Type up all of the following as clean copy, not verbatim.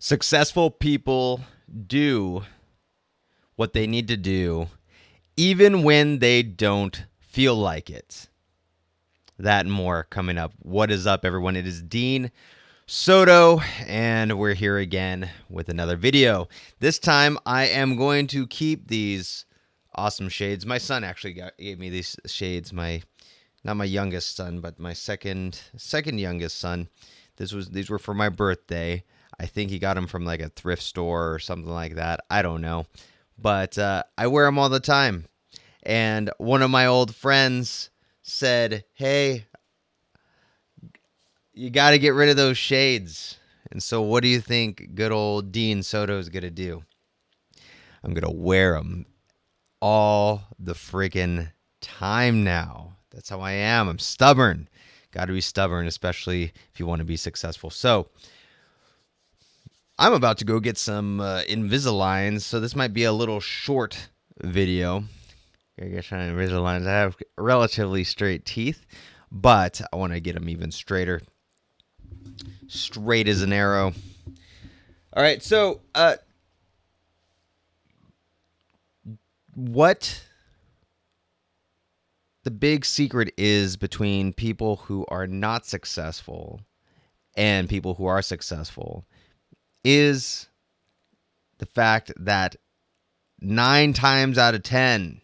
Successful people do what they need to do, even when they don't feel like it. That and more coming up. What is up, everyone? It is Dean Soto, and we're here again with another video. This time, I am going to keep these awesome shades. My son actually gave me these shades. Not my youngest son, but my second youngest son. These were for my birthday. I think he got them from like a thrift store or something like that. I don't know, but I wear them all the time. And one of my old friends said, "Hey, you got to get rid of those shades." And so, what do you think good old Dean Soto is gonna do? I'm gonna wear them all the friggin' time now. That's how I am. I'm stubborn. Got to be stubborn, especially if you want to be successful. So I'm about to go get some Invisalign. So this might be a little short video. I guess on Invisalign, I have relatively straight teeth, but I want to get them even straighter. Straight as an arrow. All right. So what the big secret is between people who are not successful and people who are successful is the fact that 9 times out of 10,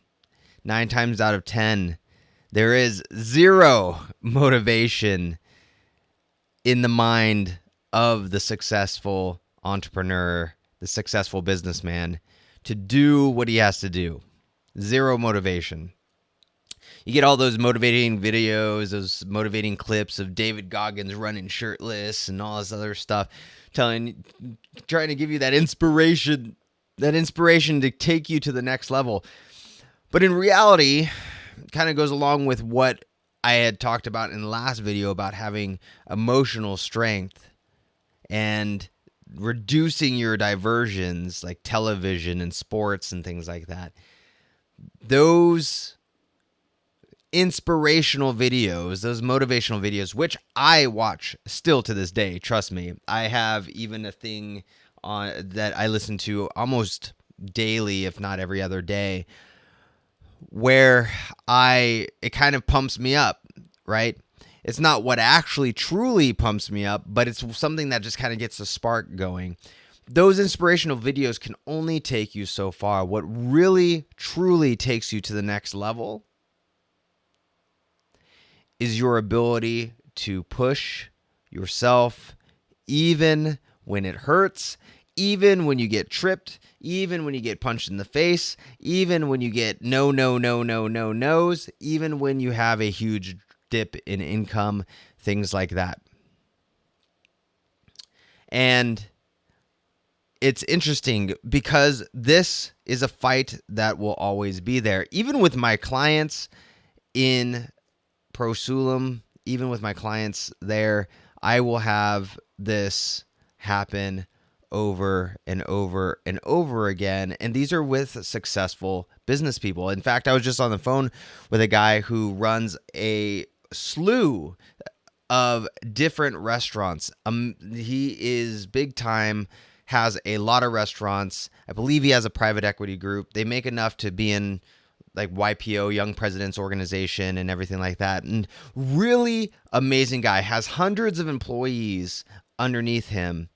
there is zero motivation in the mind of the successful entrepreneur, the successful businessman, to do what he has to do. Zero motivation. You get all those motivating videos, those motivating clips of David Goggins running shirtless and all this other stuff, trying to give you that inspiration to take you to the next level. But in reality, it kind of goes along with what I had talked about in the last video about having emotional strength and reducing your diversions like television and sports and things like that. Those inspirational videos, those motivational videos, which I watch still to this day, trust me. I have even a thing on that I listen to almost daily, if not every other day, where it kind of pumps me up, right? It's not what actually truly pumps me up, but it's something that just kind of gets the spark going. Those inspirational videos can only take you so far. What really, truly takes you to the next level is your ability to push yourself even when it hurts, even when you get tripped, even when you get punched in the face, even when you get no's, even when you have a huge dip in income, things like that. And it's interesting because this is a fight that will always be there. Even with my clients in Prosulum, even with my clients there, I will have this happen over and over and over again. And these are with successful business people. In fact, I was just on the phone with a guy who runs a slew of different restaurants. He is big time, has a lot of restaurants. I believe he has a private equity group. They make enough to be in like YPO, Young Presidents Organization, and everything like that. And really amazing guy, has hundreds of employees underneath him.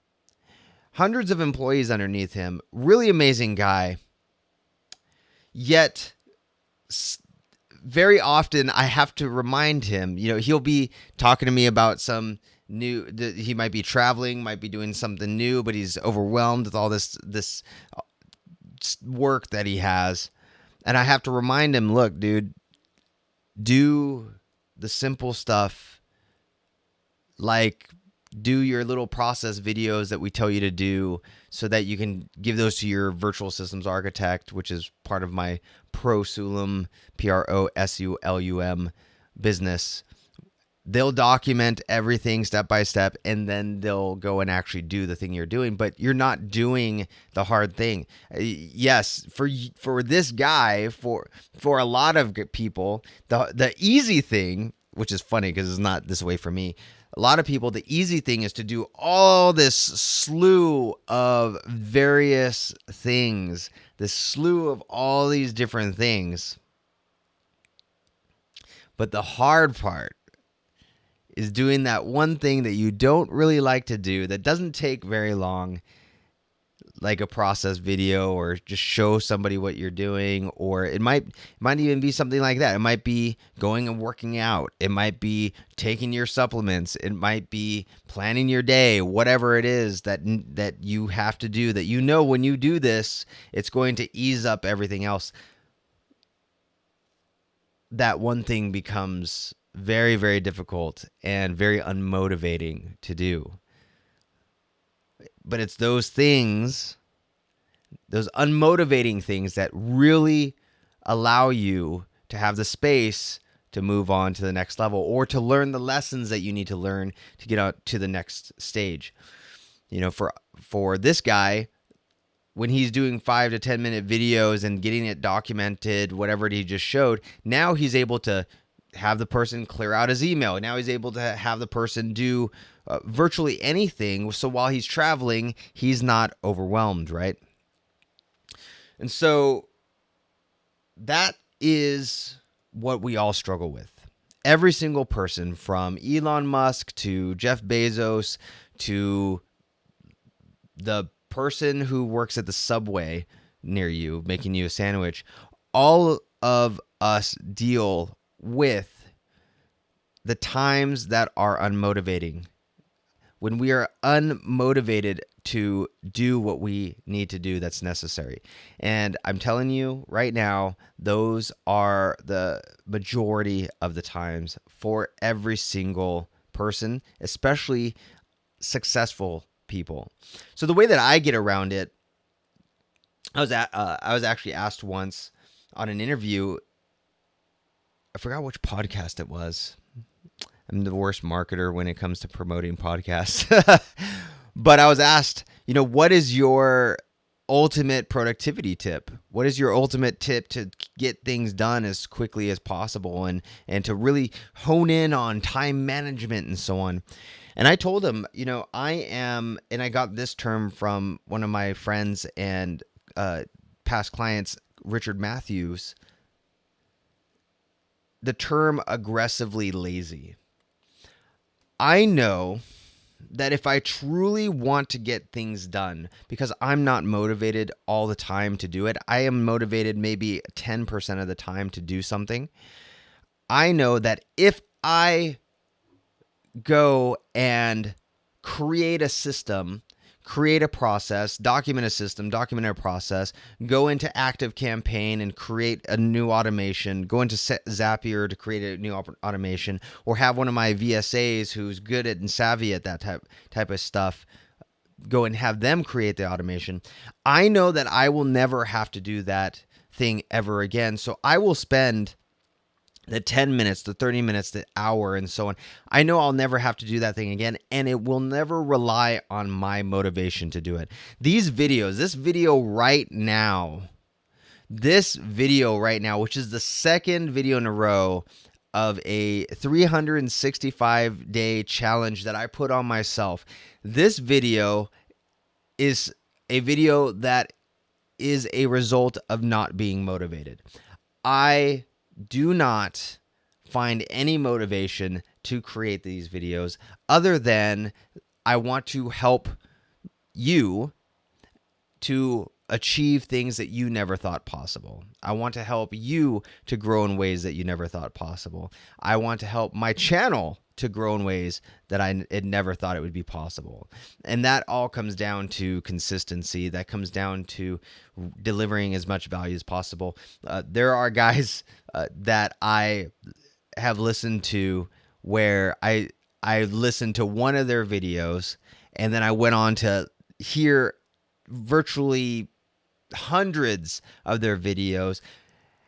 Really amazing guy. Yet very often I have to remind him, he'll be talking to me about some new, he might be traveling, might be doing something new, but he's overwhelmed with all this work that he has. And I have to remind him, look, dude, do the simple stuff, like do your little process videos that we tell you to do so that you can give those to your virtual systems architect, which is part of my Prosulum, Prosulum business. They'll document everything step by step, and then they'll go and actually do the thing you're doing. But you're not doing the hard thing. Yes, for this guy, for a lot of people, the easy thing which is funny because it's not this way for me. A lot of people, the easy thing is to do all this slew of various things, this slew of all these different things. But the hard part is doing that one thing that you don't really like to do, that doesn't take very long, like a process video, or just show somebody what you're doing. Or it might even be something like that. It might be going and working out. It might be taking your supplements. It might be planning your day, whatever it is that you have to do, that you know when you do this, it's going to ease up everything else. That one thing becomes very, very difficult and very unmotivating to do. But it's those things, those unmotivating things, that really allow you to have the space to move on to the next level, or to learn the lessons that you need to learn to get out to the next stage. You know, for this guy, when he's doing 5 to 10 minute videos and getting it documented, whatever he just showed, now he's able to have the person clear out his email. Now he's able to have the person do virtually anything. So while he's traveling, he's not overwhelmed, right? And so that is what we all struggle with. Every single person, from Elon Musk to Jeff Bezos to the person who works at the Subway near you making you a sandwich, all of us deal with the times that are unmotivating, when we are unmotivated to do what we need to do that's necessary. And I'm telling you right now, those are the majority of the times for every single person, especially successful people. So the way that I get around it, I was actually asked once on an interview. I forgot which podcast it was. I'm the worst marketer when it comes to promoting podcasts. But I was asked, what is your ultimate productivity tip? What is your ultimate tip to get things done as quickly as possible, and to really hone in on time management and so on? And I told him, I am, and I got this term from one of my friends and past clients, Richard Matthews, the term aggressively lazy. I know that if I truly want to get things done, because I'm not motivated all the time to do it, I am motivated maybe 10% of the time to do something. I know that if I go and create a system, create a process, document a system, document a process, go into ActiveCampaign and create a new automation, go into Zapier to create a new automation, or have one of my VSAs who's good at and savvy at that type of stuff, go and have them create the automation. I know that I will never have to do that thing ever again. So I will spend the 10 minutes, the 30 minutes, the hour, and so on. I know I'll never have to do that thing again, and it will never rely on my motivation to do it. These videos, this video right now, which is the second video in a row of a 365-day challenge that I put on myself. This video is a video that is a result of not being motivated. I do not find any motivation to create these videos other than I want to help you to achieve things that you never thought possible. I want to help you to grow in ways that you never thought possible. I want to help my channel to grow in ways that I had never thought it would be possible. And that all comes down to consistency. That comes down to delivering as much value as possible. There are guys that I have listened to where I listened to one of their videos, and then I went on to hear virtually hundreds of their videos.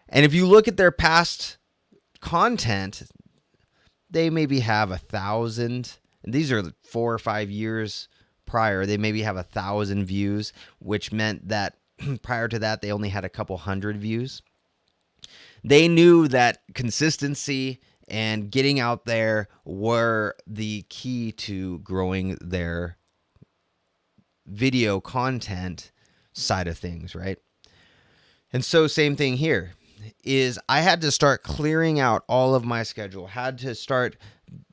And if you look at their past content, they maybe have 1,000. And these are 4 or 5 years prior. They maybe have 1,000 views, which meant that prior to that, they only had a couple hundred views. They knew that consistency and getting out there were the key to growing their video content side of things, right? And so same thing here is I had to start clearing out all of my schedule, had to start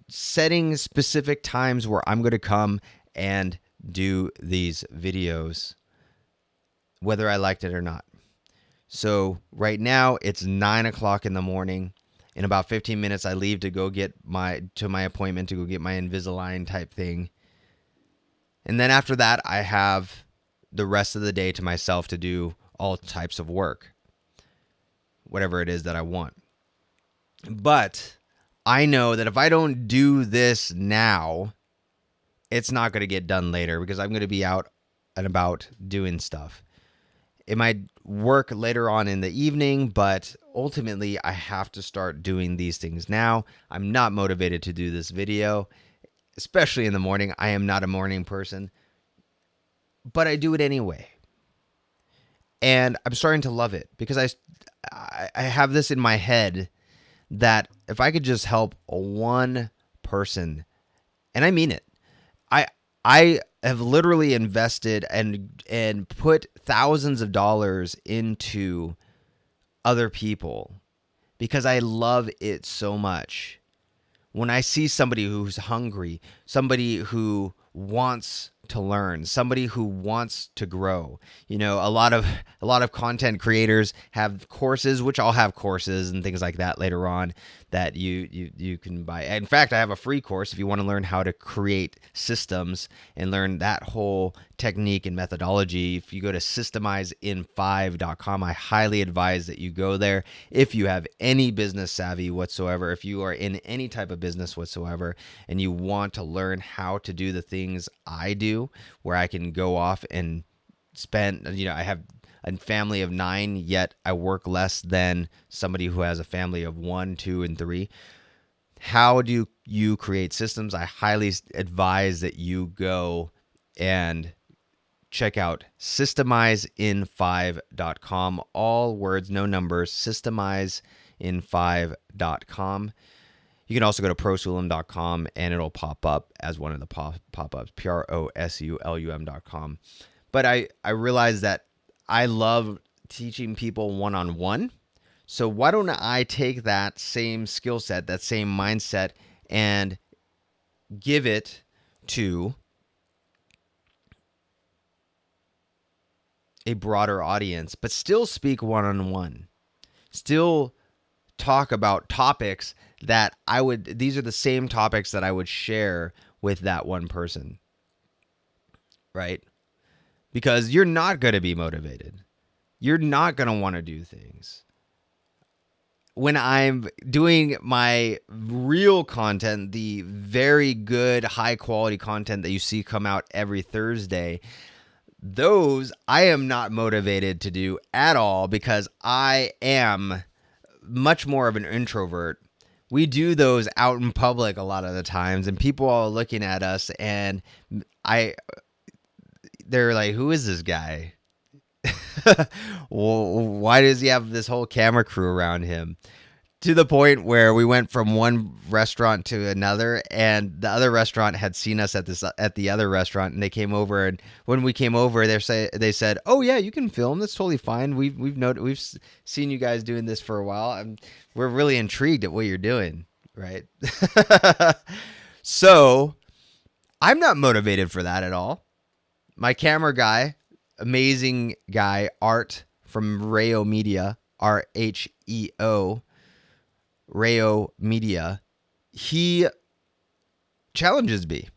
setting specific times where I'm going to come and do these videos, whether I liked it or not. So right now it's 9 o'clock in the morning. In about 15 minutes, I leave to go get my appointment to go get my Invisalign type thing. And then after that, I have the rest of the day to myself to do all types of work, whatever it is that I want. But I know that if I don't do this now, it's not going to get done later because I'm going to be out and about doing stuff. It might work later on in the evening, but ultimately I have to start doing these things now. I'm not motivated to do this video, especially in the morning. I am not a morning person, but I do it anyway. And I'm starting to love it because I have this in my head that if I could just help one person, and I mean it, I have literally invested and put thousands of dollars into other people because I love it so much. When I see somebody who's hungry, somebody who wants to learn, somebody who wants to grow. You know, a lot of content creators have courses, which I'll have courses and things like that later on that you can buy. In fact, I have a free course if you want to learn how to create systems and learn that whole technique and methodology. If you go to systemizeinfive.com, I highly advise that you go there if you have any business savvy whatsoever, if you are in any type of business whatsoever and you want to learn how to do the things I do, where I can go off and spend, I have a family of 9, yet I work less than somebody who has a family of 1, 2, and 3. How do you create systems? I highly advise that you go and check out systemizeinfive.com. All words, no numbers, systemizeinfive.com. You can also go to prosulum.com and it'll pop up as one of the pop-ups, prosulum.com. But I realize that I love teaching people one-on-one. So why don't I take that same skill set, that same mindset, and give it to a broader audience, but still speak one-on-one. Still talk about topics that these are the same topics that I would share with that one person, right? Because you're not going to be motivated. You're not going to want to do things. When I'm doing my real content, the very good, high quality content that you see come out every Thursday, those I am not motivated to do at all because I am much more of an introvert. We do those out in public a lot of the times and people are looking at us and they're like, who is this guy? Well, why does he have this whole camera crew around him? To the point where we went from one restaurant to another, and the other restaurant had seen us at the other restaurant, and they came over. And when we came over, they said, "Oh yeah, you can film. That's totally fine. We've seen you guys doing this for a while. We're really intrigued at what you're doing, right?" So I'm not motivated for that at all. My camera guy, amazing guy, Art from Rayo Media, RHEO, Rayo Media, he challenges me.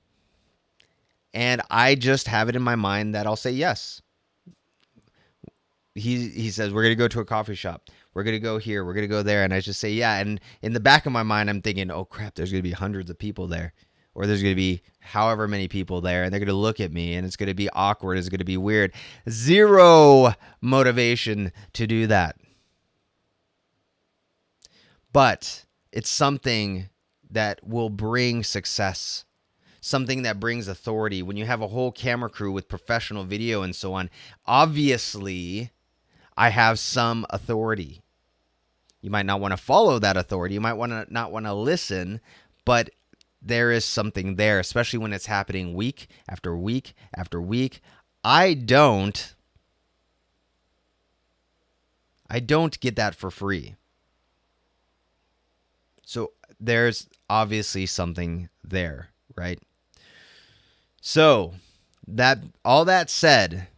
And I just have it in my mind that I'll say yes. He says, we're going to go to a coffee shop. We're going to go here. We're going to go there. And I just say, yeah. And in the back of my mind, I'm thinking, oh, crap, there's going to be hundreds of people there. Or there's going to be however many people there, and they're going to look at me, and it's going to be awkward. It's going to be weird. Zero motivation to do that. But it's something that will bring success, something that brings authority. When you have a whole camera crew with professional video and so on, obviously, I have some authority. You might not want to follow that authority. You might not want to listen, but there is something there, especially when it's happening week after week after week. I don't get that for free. So there's obviously something there, right? So that all that said,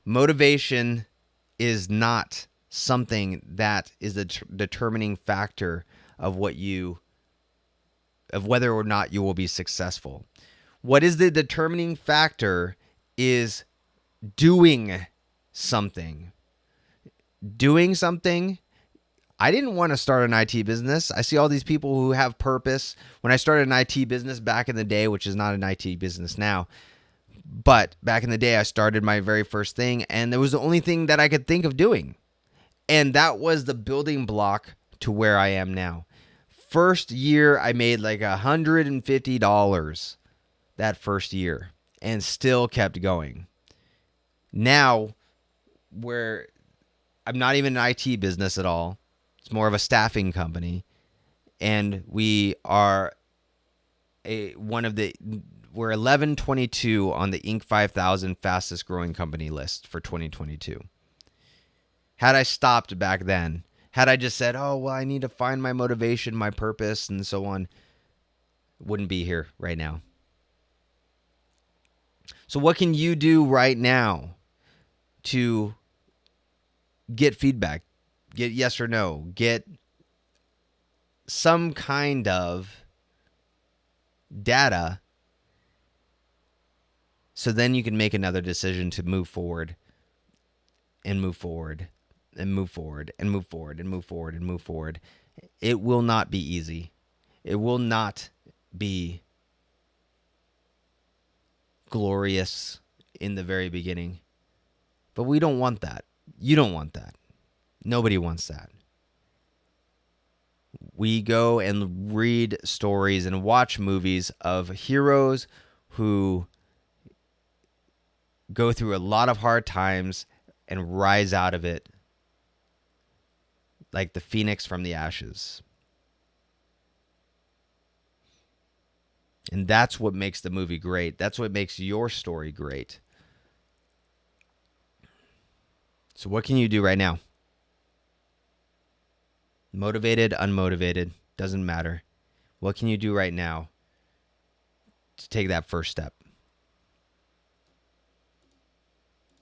motivation is not something that is a determining factor of whether or not you will be successful. What is the determining factor is doing something. Doing something. I didn't want to start an IT business. I see all these people who have purpose. When I started an IT business back in the day, which is not an IT business now, but back in the day, I started my very first thing, and it was the only thing that I could think of doing. And that was the building block to where I am now. First year, I made like $150 that first year and still kept going. Now, where I'm not even an IT business at all, it's more of a staffing company, and we are we're 1122 on the Inc. 5000 fastest growing company list for 2022. Had I stopped back then, had I just said, oh, well, I need to find my motivation, my purpose, and so on, wouldn't be here right now. So what can you do right now to get feedback, get yes or no, get some kind of data, so then you can make another decision to move forward and move forward and move forward and move forward and move forward and move forward. It will not be easy. It will not be glorious in the very beginning. But we don't want that. You don't want that. Nobody wants that. We go and read stories and watch movies of heroes who go through a lot of hard times and rise out of it like the phoenix from the ashes. And that's what makes the movie great. That's what makes your story great. So what can you do right now? Motivated, unmotivated, doesn't matter. What can you do right now to take that first step?